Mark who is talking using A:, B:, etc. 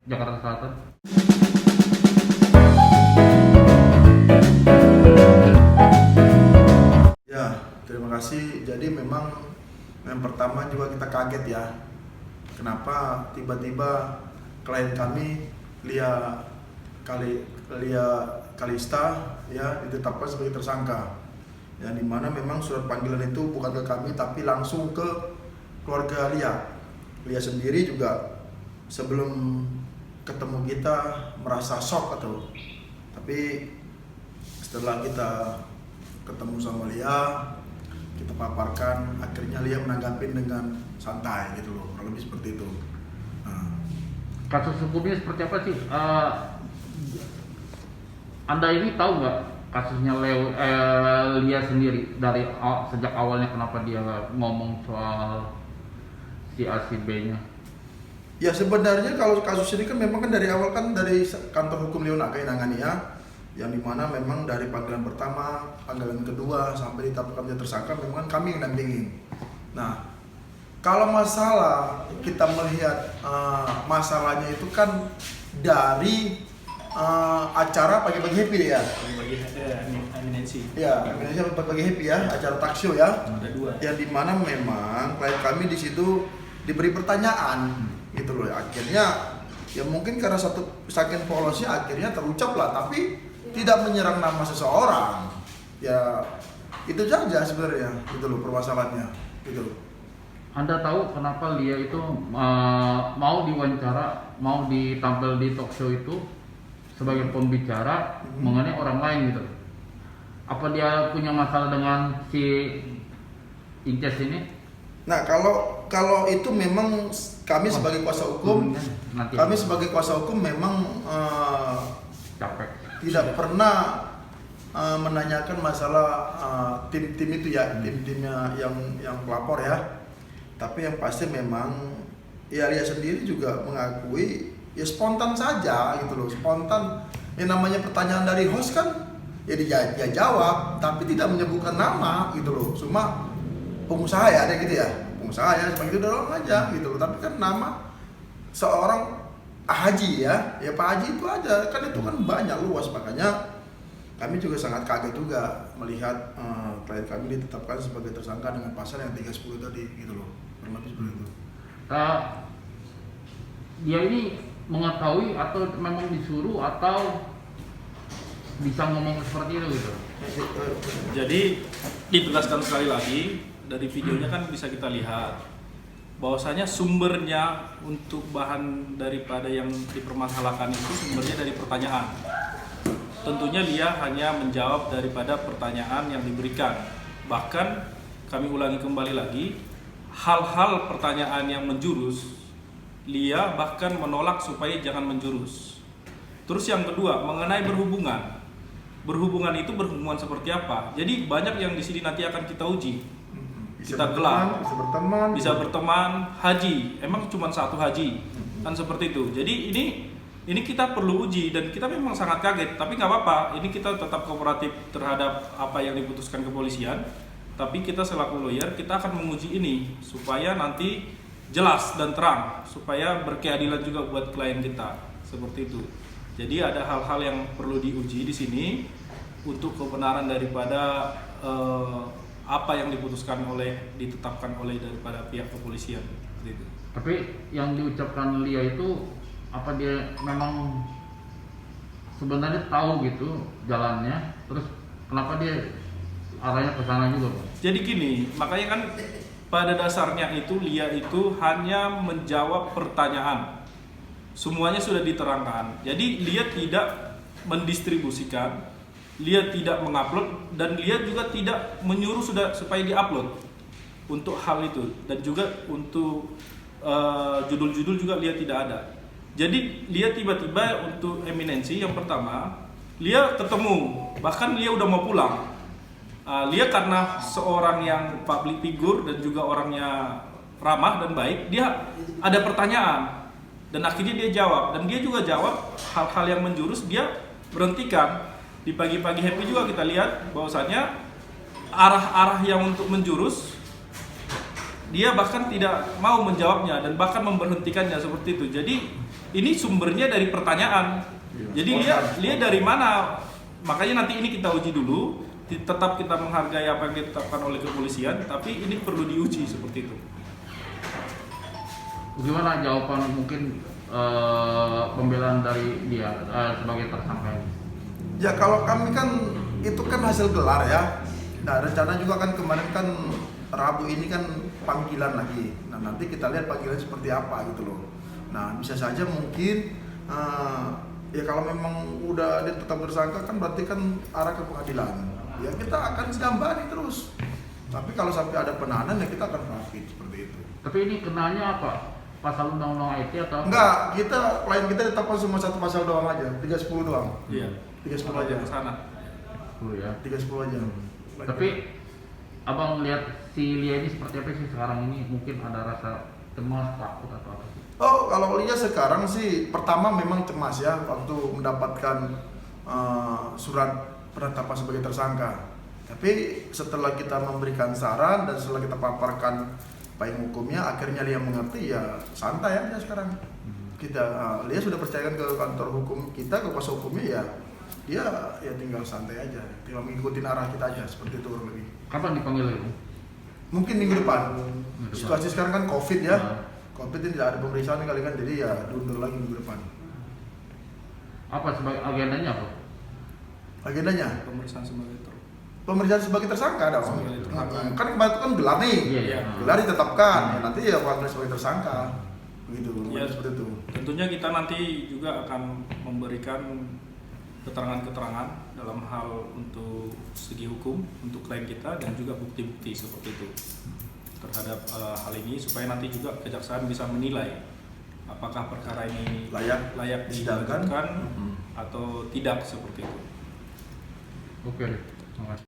A: Jakarta Selatan.
B: Ya, terima kasih. Jadi memang yang pertama juga kita kaget ya. Kenapa tiba-tiba klien kami Lia Kalista ya ditetapkan sebagai tersangka. Yang dimana memang surat panggilan itu bukan ke kami tapi langsung ke keluarga Lia. Lia sendiri juga sebelum ketemu kita merasa shock tapi setelah kita ketemu sama Lia, kita paparkan, akhirnya Lia menanggapi dengan santai gitu loh, kurang lebih seperti itu. Nah,
A: Kasus hukumnya seperti apa sih? Anda ini tahu nggak kasusnya Lia sendiri dari sejak awalnya kenapa dia ngomong soal si A si B-nya?
B: ya sebenarnya kalau kasus ini kan memang kan dari awal kan dari kantor hukum Leonaga yang nangani ya, yang dimana memang dari panggilan pertama, panggilan kedua sampai ditetapkan dia tersangka memang kan kami yang dampingin. Nah, kalau masalah kita melihat masalahnya itu kan dari acara pagi-pagi happy ya.
C: Bagi eminensi.
B: Ya, Indonesia pagi happy ya, acara talkshow ya.
C: Ada dua.
B: Yang dimana memang klien kami di situ diberi pertanyaan gitu loh. Akhirnya ya mungkin karena saking polosnya akhirnya terucap lah, tapi tidak menyerang nama seseorang. Ya itu saja sebenarnya gitu loh permasalahannya gitu loh.
A: Anda tahu kenapa Lia itu mau diwawancara, mau ditampil di talk show itu sebagai pembicara mengenai orang lain gitu? Apa dia punya masalah dengan si Inces ini?
B: Nah kalau itu memang kami sebagai kuasa hukum, kami sebagai kuasa hukum memang
A: Capek.
B: tidak pernah menanyakan masalah tim-tim itu ya, tim-timnya yang pelapor ya. Tapi yang pasti memang ya Lia sendiri juga mengakui ya spontan saja gitu loh, spontan. Yang namanya pertanyaan dari host kan ya dia jawab, tapi tidak menyebutkan nama gitu loh. Cuma pengusaha ya ada gitu ya, pengusaha ya seperti itu doang aja gitu loh. Tapi kan nama seorang Haji ya Pak Haji itu aja kan, itu kan banyak luas, makanya kami juga sangat kaget juga melihat klien kami ditetapkan sebagai tersangka dengan pasal yang 310 tadi gitu loh, kurang lebih seperti itu.
A: Dia ini mengetahui atau memang disuruh atau bisa ngomong seperti itu gitu?
C: Jadi ditegaskan sekali lagi dari videonya kan bisa kita lihat bahwasanya sumbernya untuk bahan daripada yang dipermasalahkan itu sumbernya dari pertanyaan. Tentunya dia hanya menjawab daripada pertanyaan yang diberikan. Bahkan kami ulangi kembali lagi, hal-hal pertanyaan yang menjurus Lia bahkan menolak supaya jangan menjurus. Terus yang kedua mengenai berhubungan. Berhubungan itu berhubungan seperti apa? Jadi banyak yang di sini nanti akan kita uji. Kita gelar, bisa berteman, haji. Emang cuma satu haji, kan seperti itu. Jadi ini kita perlu uji dan kita memang sangat kaget. Tapi nggak apa-apa. Ini kita tetap kooperatif terhadap apa yang diputuskan kepolisian. Tapi kita selaku lawyer kita akan menguji ini supaya nanti jelas dan terang, supaya berkeadilan juga buat klien kita. Seperti itu. Jadi ada hal-hal yang perlu diuji di sini untuk kebenaran daripada apa yang ditetapkan oleh daripada pihak kepolisian. Gitu.
A: Tapi yang diucapkan Lia itu apa dia memang sebenarnya tahu gitu jalannya, terus kenapa dia arahnya ke sana juga, Pak?
C: Jadi gini, makanya kan pada dasarnya itu Lia itu hanya menjawab pertanyaan. Semuanya sudah diterangkan. Jadi Lia tidak mendistribusikan, Lia tidak mengupload, dan Lia juga tidak menyuruh supaya diupload untuk hal itu, dan juga untuk judul-judul juga Lia tidak ada. Jadi Lia tiba-tiba untuk eminensi yang pertama Lia ketemu, bahkan Lia udah mau pulang. Lia karena seorang yang public figure dan juga orangnya ramah dan baik, dia ada pertanyaan dan akhirnya dia jawab, dan dia juga jawab hal-hal yang menjurus dia berhentikan. Di pagi-pagi happy juga kita lihat bahwasanya arah-arah yang untuk menjurus dia bahkan tidak mau menjawabnya dan bahkan memberhentikannya seperti itu. Jadi ini sumbernya dari pertanyaan. Jadi lihat dari mana. Makanya nanti ini kita uji dulu. Tetap kita menghargai apa yang ditetapkan oleh kepolisian, tapi ini perlu diuji seperti itu.
A: Gimana jawaban mungkin pembelaan dari dia sebagai tersangka ini?
B: Ya kalau kami kan itu kan hasil gelar ya. Nah rencana juga kan kemarin kan Rabu ini kan panggilan lagi. Nah nanti kita lihat panggilan seperti apa gitu loh. Nah bisa saja mungkin ya kalau memang udah dia tetap tersangka kan berarti kan arah ke pengadilan. Ya kita akan jambani terus. Tapi kalau sampai ada penahanan ya kita akan rapid seperti itu.
A: Tapi ini kenanya apa? Pasal undang-undang IT atau?
B: Enggak, klien kita ditetapkan cuma satu pasal doang aja, 310 doang.
C: Iya.
B: 310 aja.
C: Ke sana.
A: Ya.
B: 310 aja.
A: Tapi abang lihat si Lia ini seperti apa sih sekarang ini? Mungkin ada rasa cemas, takut atau apa sih?
B: Oh, kalau Lia sekarang sih pertama memang cemas ya waktu mendapatkan surat penetapan sebagai tersangka. Tapi setelah kita memberikan saran dan setelah kita paparkan payung hukumnya, akhirnya Lia mengerti ya santai aja sekarang. Kita Lia sudah percayakan ke kantor hukum kita, ke kuasa hukumnya ya dia ya tinggal santai aja, tinggal mengikuti arah kita aja seperti itu kurang lebih.
A: Kapan dipanggil itu?
B: Mungkin minggu depan. Situasi sekarang kan COVID ya.
A: Nah.
B: COVID ini tidak ada pemeriksaan kali kan, jadi ya diundur lagi minggu depan.
A: Apa sebagai agendanya apa?
B: Agendanya
C: Pemeriksaan sebagai
B: pemeriksaan sebagai tersangka dong.
C: Sebagai tersangka.
B: Kan kemarin itu kan gelar nih.
A: Iya.
B: Gelar ditetapkan. Ya, nanti ya panggil sebagai tersangka. Begitu.
C: Ya,
B: Seperti itu.
C: Tentunya kita nanti juga akan memberikan keterangan-keterangan dalam hal untuk segi hukum untuk klien kita dan juga bukti-bukti seperti itu terhadap hal ini supaya nanti juga kejaksaan bisa menilai apakah perkara ini layak
B: disidangkan
C: dilanjutkan atau tidak seperti itu.
A: Oke, terima kasih.